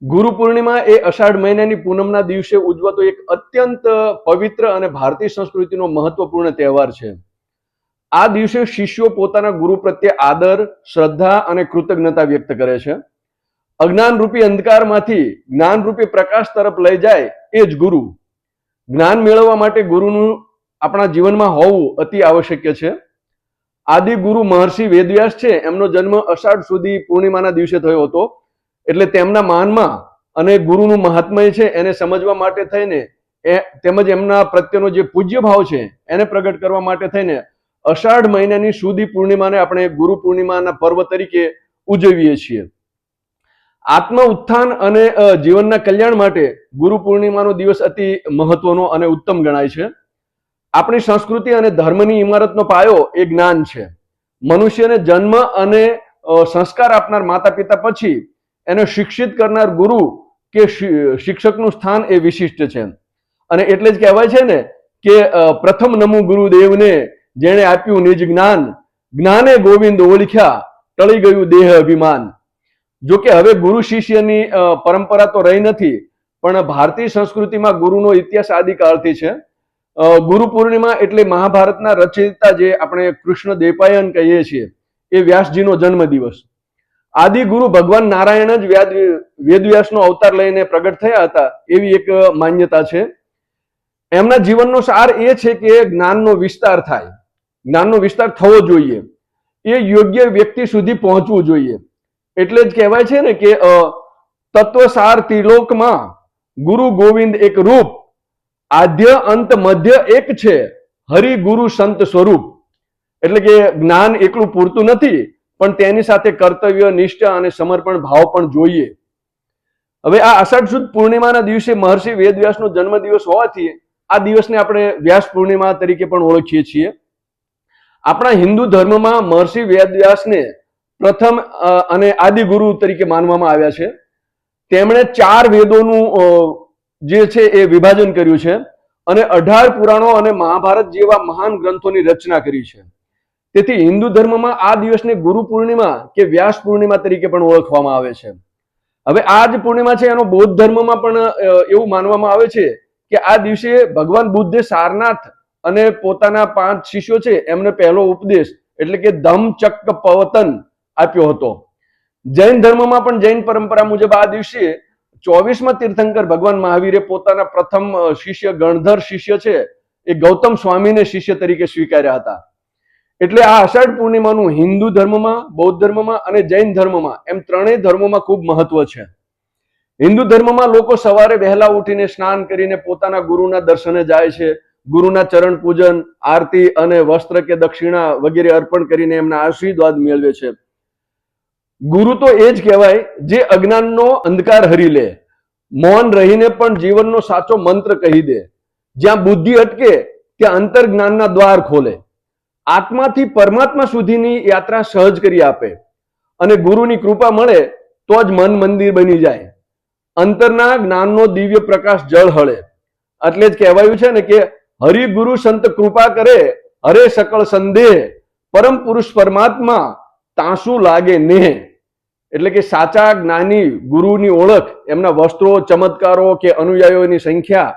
ગુરુ પૂર્ણિમા એ અષાઢ મહિનાની પૂનમના દિવસે ઉજવાતો એક અત્યંત પવિત્ર અને ભારતીય સંસ્કૃતિનો મહત્વપૂર્ણ તહેવાર છે. આ દિવસે શિષ્યો પોતાના ગુરુ પ્રત્યે આદર, શ્રદ્ધા અને કૃતજ્ઞતા વ્યક્ત કરે છે. અજ્ઞાન રૂપી અંધકારમાંથી જ્ઞાન રૂપી પ્રકાશ તરફ લઈ જાય એ જ ગુરુ. જ્ઞાન મેળવવા માટે ગુરુનું આપણા જીવનમાં હોવું અતિ આવશ્યક છે. આદિ ગુરુ મહર્ષિ વેદવ્યાસ છે, એમનો જન્મ અષાઢ સુધી પૂર્ણિમાના દિવસે થયો હતો. એટલે તેમના માનમાં અને ગુરુનું મહાત્મય છે એને સમજવા માટે થઈને તેમજ એમના પ્રત્યેનો જે પૂજ્ય ભાવ છે એને પ્રગટ કરવા માટે થઈને અષાઢ મહિનાની સુધી પૂર્ણિમાને આપણે ગુરુ પૂર્ણિમાના પર્વ તરીકે ઉજવીએ છીએ. આત્મ ઉત્થાન અને જીવનના કલ્યાણ માટે ગુરુ પૂર્ણિમાનો દિવસ અતિ મહત્વનો અને ઉત્તમ ગણાય છે. આપણી સંસ્કૃતિ અને ધર્મની ઇમારતનો પાયો એ જ્ઞાન છે. મનુષ્યને જન્મ અને સંસ્કાર આપનાર માતા પિતા પછી એને શિક્ષિત કરનાર ગુરુ કે શિક્ષકનું સ્થાન એ વિશિષ્ટ છે. અને એટલે જ કહેવાય છે ને કે પ્રથમ નમુ ગુરુદેવને જેણે આપ્યું નિજ જ્ઞાન, જ્ઞાને ગોવિંદ ઓળખ્યા, ટળી ગયું દેહ અભિમાન. જો કે હવે ગુરુ શિષ્યની પરંપરા તો રહી નથી, પણ ભારતીય સંસ્કૃતિમાં ગુરુનો ઇતિહાસ આદિકાળથી છે. ગુરુ પૂર્ણિમા એટલે મહાભારતના રચયિતા જે આપણે કૃષ્ણ દ્વૈપાયન કહીએ છીએ એ વ્યાસજીનો જન્મ દિવસ. આદિ ગુરુ ભગવાન નારાયણ જ વેદવ્યાસનો અવતાર લઈને પ્રગટ થયા હતા એવી એક માન્યતા છે. એમના જીવનનો સાર એ છે કે જ્ઞાનનો વિસ્તાર થાય, જ્ઞાનનો વિસ્તાર થવો જોઈએ, એ યોગ્ય વ્યક્તિ સુધી પહોંચવું જોઈએ. એટલે જ કહેવાય છે ને કે તત્વસાર ત્રિલોકમાં ગુરુ ગોવિંદ એક રૂપ, આદ્ય અંત મધ્ય એક છે, હરિ ગુરુ સંત સ્વરૂપ. એટલે કે જ્ઞાન એકલું પૂરતું નથી, પણ તેની સાથે કર્તવ્ય, નિષ્ઠા અને સમર્પણ ભાવ પણ જોઈએ. હવે આ અષાઢ સુદ પૂર્ણિમાના દિવસે મહર્ષિ વેદવ્યાસનો જન્મદિવસ હોવાથી આ દિવસને આપણે વ્યાસ પૂર્ણિમા તરીકે પણ ઓળખીએ છીએ. આપણા હિન્દુ ધર્મમાં મહર્ષિ વેદવ્યાસને પ્રથમ અને આદિ ગુરુ તરીકે માનવામાં આવ્યા છે. તેમણે 4 વેદોનું જે છે એ વિભાજન કર્યું છે અને 18 પુરાણો અને મહાભારત જેવા મહાન ગ્રંથોની રચના કરી છે. તેથી હિન્દુ ધર્મમાં આ દિવસને ગુરુ પૂર્ણિમા કે વ્યાસ પૂર્ણિમા તરીકે પણ ઓળખવામાં આવે છે. હવે આ જ પૂર્ણિમા છે એનો બૌદ્ધ ધર્મમાં પણ એવું માનવામાં આવે છે કે આ દિવસે ભગવાન બુદ્ધે સારનાથ અને પોતાના 5 શિષ્યો છે એમને પહેલો ઉપદેશ એટલે કે ધમ્મચક્કપવતન આપ્યો હતો. જૈન ધર્મમાં પણ જૈન પરંપરા મુજબ આ દિવસે 24મા તીર્થંકર ભગવાન મહાવીરે પોતાના પ્રથમ શિષ્ય ગણધર શિષ્ય છે એ ગૌતમ સ્વામીને શિષ્ય તરીકે સ્વીકાર્યા હતા. એટલે આ અષાઢ પૂર્ણિમાનું હિન્દુ ધર્મમાં, બૌદ્ધ ધર્મમાં અને જૈન ધર્મમાં એમ ત્રણેય ધર્મોમાં ખૂબ મહત્વ છે. હિન્દુ ધર્મમાં લોકો સવારે વહેલા ઉઠીને સ્નાન કરીને પોતાના ગુરુના દર્શને જાય છે. ગુરુના ચરણ પૂજન, આરતી અને વસ્ત્ર કે દક્ષિણા વગેરે અર્પણ કરીને એમના આશીર્વાદ મેળવે છે. ગુરુ તો એ જ કહેવાય જે અજ્ઞાનનો અંધકાર હરી લે, મૌન રહીને પણ જીવનનો સાચો મંત્ર કહી દે, જ્યાં બુદ્ધિ અટકે ત્યાં અંતર જ્ઞાનના દ્વાર ખોલે, આત્માથી પરમાત્મા સુધીની યાત્રા સહજ કરી આપે અને ગુરુની કૃપા મળે તો જ મન મંદિર બની જાય, અંતરના જ્ઞાનનો દિવ્ય પ્રકાશ જળ હળે. એટલે જ કહેવાયું છે ને કે હરિ ગુરુ સંત કૃપા કરે, હરે સકળ સંદેહ, પરમ પુરુષ પરમાત્મા તાસુ લાગે નેહ. એટલે કે સાચા જ્ઞાની ગુરુની ઓળખ એમના વસ્ત્રો, ચમત્કારો કે અનુયાયીઓની સંખ્યા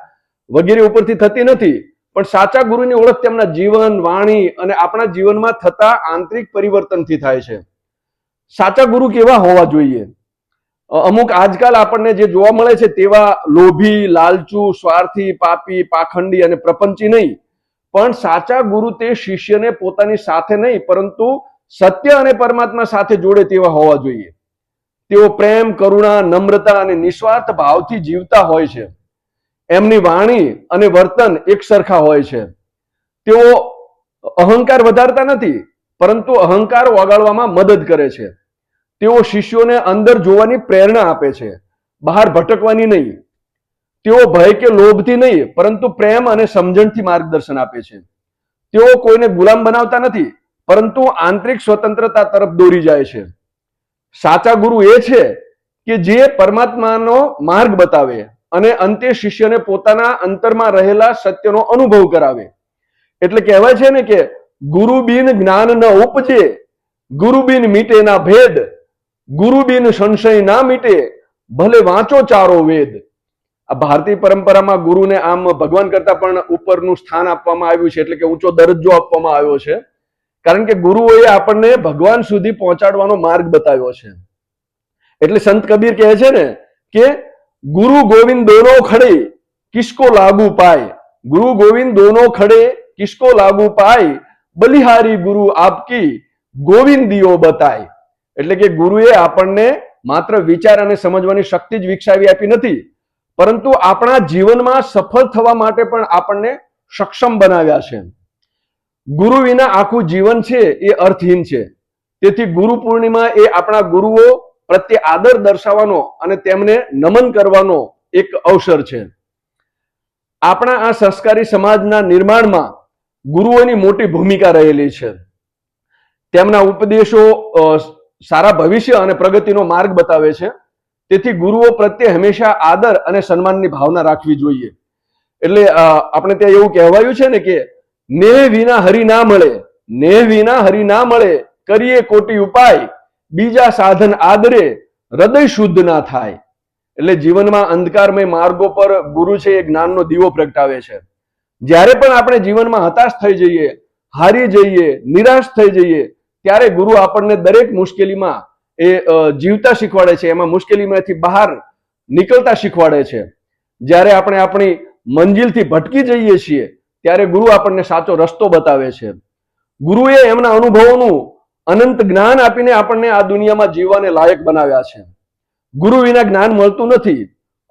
વગેરે ઉપરથી થતી નથી, પણ સાચા ગુરુની ઓળખ તેમના જીવન, વાણી અને આપણા જીવનમાં થતા આંતરિક પરિવર્તનથી થાય છે. સાચા ગુરુ કેવા હોવા જોઈએ? અમુક આજકાલ આપણને જે જોવા મળે છે તેવા લોભી, લાલચુ, સ્વાર્થી, પાપી, પાખંડી અને પ્રપંચી નહીં, પણ સાચા ગુરુ તે શિષ્યને પોતાની સાથે નહીં પરંતુ સત્ય અને પરમાત્મા સાથે જોડે તેવા હોવા જોઈએ. તેઓ પ્રેમ, કરુણા, નમ્રતા અને નિસ્વાર્થ ભાવથી જીવતા હોય છે. એમની વાણી અને વર્તન એક સરખા હોય છે. તેઓ અહંકાર વધારતા નથી, પરંતુ અહંકાર ઓગાળવામાં મદદ કરે છે. તેઓ શિષ્યોને અંદર જોવાની પ્રેરણા આપે છે, બહાર ભટકવાની નહીં. તેઓ ભય કે લોભથી નહીં, પરંતુ પ્રેમ અને સમજણથી માર્ગદર્શન આપે છે. તેઓ કોઈને ગુલામ બનાવતા નથી, પરંતુ આંતરિક સ્વતંત્રતા તરફ દોરી જાય છે. સાચા ગુરુ એ છે કે જે પરમાત્માનો માર્ગ બતાવે અને અંતે શિષ્યને પોતાના અંતરમાં રહેલા સત્યનો અનુભવ કરાવે. એટલે કહેવાય છે ને કે ગુરુ બિન જ્ઞાન ન ઉપજે, ગુરુ બિન મીટે ના ભેદ, ગુરુ બિન સંશય ના મીટે, ભલે વાંચો ચારો વેદ. આ ભારતીય પરંપરામાં ગુરુને આમ ભગવાન કરતા પણ ઉપરનું સ્થાન આપવામાં આવ્યું છે, એટલે કે ઊંચો દરજ્જો આપવામાં આવ્યો છે, કારણ કે ગુરુઓએ આપણને ભગવાન સુધી પહોંચાડવાનો માર્ગ બતાવ્યો છે. એટલે સંત કબીર કહે છે ને કે ગુરુ ગોવિંદ દોનો ખડે કિસકો લાગુ પાય, ગુરુ ગોવિંદ દોનો ખડે કિસકો લાગુ પાય, બલિહારી ગુરુ આપકી ગોવિંદીઓ બતાય. એટલે કે ગુરુએ આપણને માત્ર વિચાર અને સમજવાની શક્તિ જ વિકસાવી આપી નથી, પરંતુ આપણા જીવનમાં સફળ થવા માટે પણ આપણને સક્ષમ બનાવ્યા છે. ગુરુ વિના આખું જીવન છે એ અર્થહીન છે. તેથી ગુરુ પૂર્ણિમા એ આપણા ગુરુઓ પ્રત્યે આદર દર્શાવવાનો અને તેમને નમન કરવાનો એક અવસર છે. આપણા આ સંસ્કારી સમાજના નિર્માણમાં ગુરુઓની મોટી ભૂમિકા રહેલી છે. તેમના ઉપદેશો સારા ભવિષ્ય અને પ્રગતિનો માર્ગ બતાવે છે. તેથી ગુરુઓ પ્રત્યે હંમેશા આદર અને સન્માનની ભાવના રાખવી જોઈએ. એટલે આપણે ત્યાં એવું કહેવાયું છે ને કે નેહ વિના હરિ ના મળે, નેહ વિના હરિ ના મળે, કરીએ કોટી ઉપાય, બીજા સાધન આદરે હૃદય શુદ્ધ ના થાય. એટલે જીવનમાં અંધકારમય માર્ગો પર ગુરુ છે એ જ્ઞાનનો દીવો પ્રગટાવે છે. જ્યારે પણ આપણે જીવનમાં હતાશ થઈ જઈએ, હારી જઈએ, નિરાશ થઈ જઈએ, ત્યારે ગુરુ આપણને દરેક મુશ્કેલીમાં એ જીવતા શીખવાડે છે, એમાં મુશ્કેલીમાંથી બહાર નીકળતા શીખવાડે છે. જ્યારે આપણે આપણી મંજિલથી ભટકી જઈએ છીએ ત્યારે ગુરુ આપણને સાચો રસ્તો બતાવે છે. ગુરુએ એમના અનુભવોનું અનંત જ્ઞાન આપીને આપણને આ દુનિયામાં જીવવાને લાયક બનાવ્યા છે. ગુરુ વિના જ્ઞાન મળતું નથી.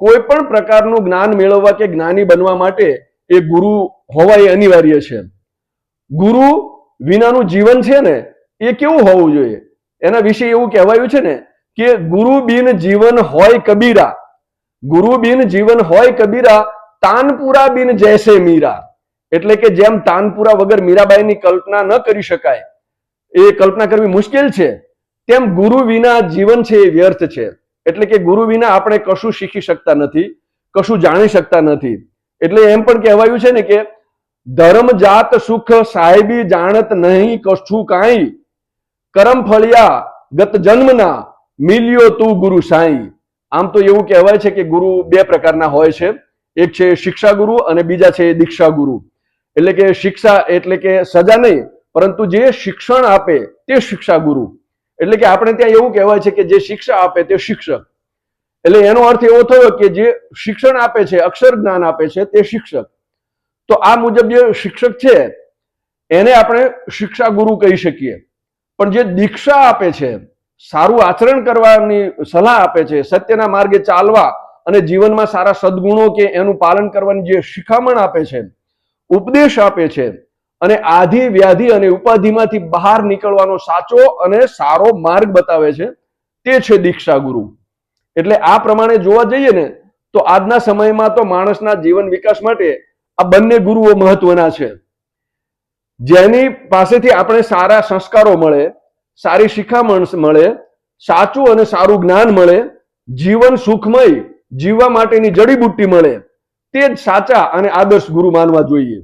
કોઈ પણ પ્રકારનું જ્ઞાન મેળવવા કે જ્ઞાની બનવા માટે એ ગુરુ હોવા એ અનિવાર્ય છે. ગુરુ વિનાનું જીવન છે ને એ કેવું હોવું જોઈએ, એના વિશે એવું કહેવાયું છે ને કે ગુરુ બિન જીવન હોય કબીરા, ગુરુ બિન જીવન હોય કબીરા, તાનપુરા બિન જૈસે મીરા. એટલે કે જેમ તાનપુરા વગર મીરાબાઈની કલ્પના ન કરી શકાય, એ કલ્પના કરવી મુશ્કેલ છે, તેમ ગુરુ વિના જીવન છે એ વ્યર્થ છે. એટલે કે ગુરુ વિના આપણે કશું શીખી શકતા નથી, કશું જાણી શકતા નથી. એટલે એમ પણ કહેવાયું છે ને કે ધર્મ જાત સુખ સાહેબી જાણત નહીં કશું કાંઈ, કરમ ફળિયા ગત જન્મના મિલ્યો તું ગુરુ સાઈ. આમ તો એવું કહેવાય છે કે ગુરુ બે પ્રકારના હોય છે. એક છે શિક્ષા ગુરુ અને બીજા છે દીક્ષા ગુરુ. એટલે કે શિક્ષા એટલે કે સજા નહીં, પરંતુ જે શિક્ષણ આપે તે શિક્ષા ગુરુ. એટલે કે આપણે ત્યાં એવું કહેવાય છે કે જે શિક્ષા આપે તે શિક્ષક. એટલે એનો અર્થ એવો થયો કે જે શિક્ષણ આપે છે, અક્ષર જ્ઞાન આપે છે તે શિક્ષક. તો આ મુજબ જે શિક્ષક છે એને આપણે શિક્ષા ગુરુ કહી શકીએ. પણ જે દીક્ષા આપે છે, સારું આચરણ કરવાની સલાહ આપે છે, સત્યના માર્ગે ચાલવા અને જીવનમાં સારા સદગુણો કે એનું પાલન કરવાની જે શિખામણ આપે છે, ઉપદેશ આપે છે, અને આધિ વ્યાધિ અને ઉપાધિમાંથી બહાર નીકળવાનો સાચો અને સારો માર્ગ બતાવે છે, તે છે દીક્ષા ગુરુ. એટલે આ પ્રમાણે જોવા જઈએ ને તો આજના સમયમાં તો માણસના જીવન વિકાસ માટે આ બંને ગુરુઓ મહત્વના છે. જેની પાસેથી આપણે સારા સંસ્કારો મળે, સારી શિખામણ મળે, સાચું અને સારું જ્ઞાન મળે, જીવન સુખમય જીવવા માટેની જડીબુટ્ટી મળે, તે જ સાચા અને આદર્શ ગુરુ માનવા જોઈએ.